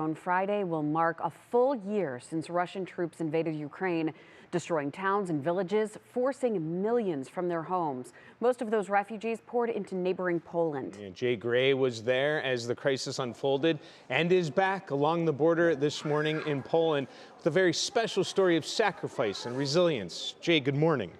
On Friday will mark a full year since Russian troops invaded Ukraine, destroying towns and villages, forcing millions from their homes. Most of those refugees poured into neighboring Poland. Jay Gray was there as the crisis unfolded and is back along the border this morning in Poland with a very special story of sacrifice and resilience. Jay, good morning.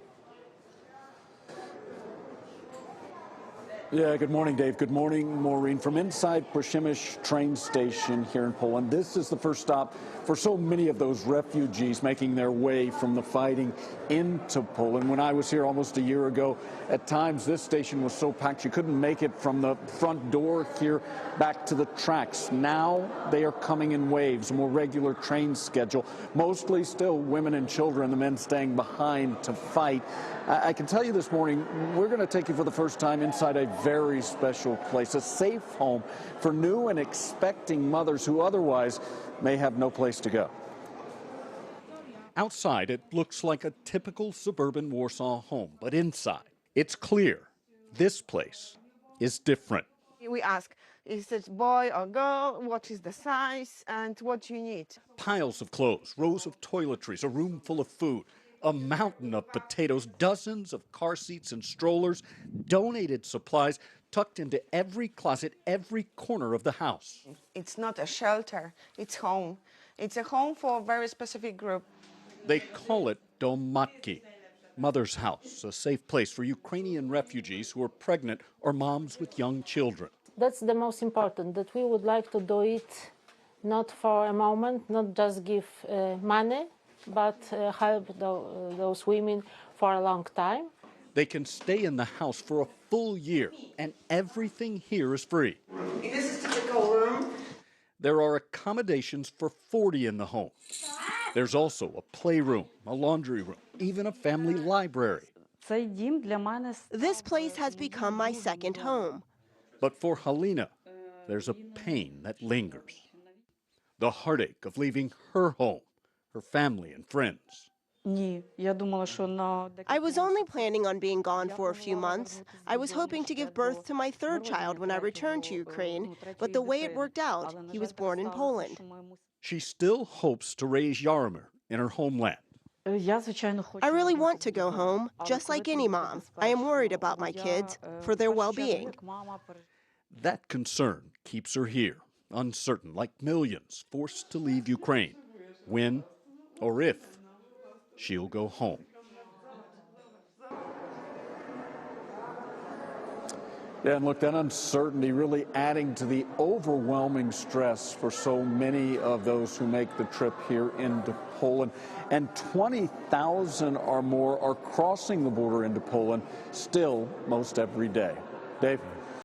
Yeah, good morning, Dave. Good morning, Maureen. From inside Przemyśl train station here in Poland, this is the first stop for so many of those refugees making their way from the fighting into Poland. When I was here almost a year ago, at times this station was so packed you couldn't make it from the front door here back to the tracks. Now they are coming in waves, a more regular train schedule, mostly still women and children, the men staying behind to fight. I can tell you this morning, we're going to take you for the first time inside a very special place, a safe home for new and expecting mothers who otherwise may have no place to go. Outside, it looks like a typical suburban Warsaw home, but inside, it's clear this place is different. We ask, is it boy or girl? What is the size and what do you need? Piles of clothes, rows of toiletries, a room full of food, a mountain of potatoes, dozens of car seats and strollers, donated supplies tucked into every closet, every corner of the house. It's not a shelter, it's home. It's a home for a very specific group. They call it Dom Matki, Mother's House, a safe place for Ukrainian refugees who are pregnant or moms with young children. That's the most important, that we would like to do it not for a moment, not just give money, but help those women for a long time. They can stay in the house for a full year, and everything here is free. This is typical room. There are accommodations for 40 in the home. There's also a playroom, a laundry room, even a family library. This place has become my second home. But for Halina, there's a pain that lingers. The heartache of leaving her home, her family and friends. I was only planning on being gone for a few months. I was hoping to give birth to my third child when I returned to Ukraine, but the way it worked out, he was born in Poland. She still hopes to raise Yaromir in her homeland. I really want to go home, just like any mom. I am worried about my kids, for their well-being. That concern keeps her here, uncertain, like millions forced to leave Ukraine. When or if she'll go home. Yeah, and look, that uncertainty really adding to the overwhelming stress for so many of those who make the trip here into Poland. And 20,000 or more are crossing the border into Poland still most every day. Dave?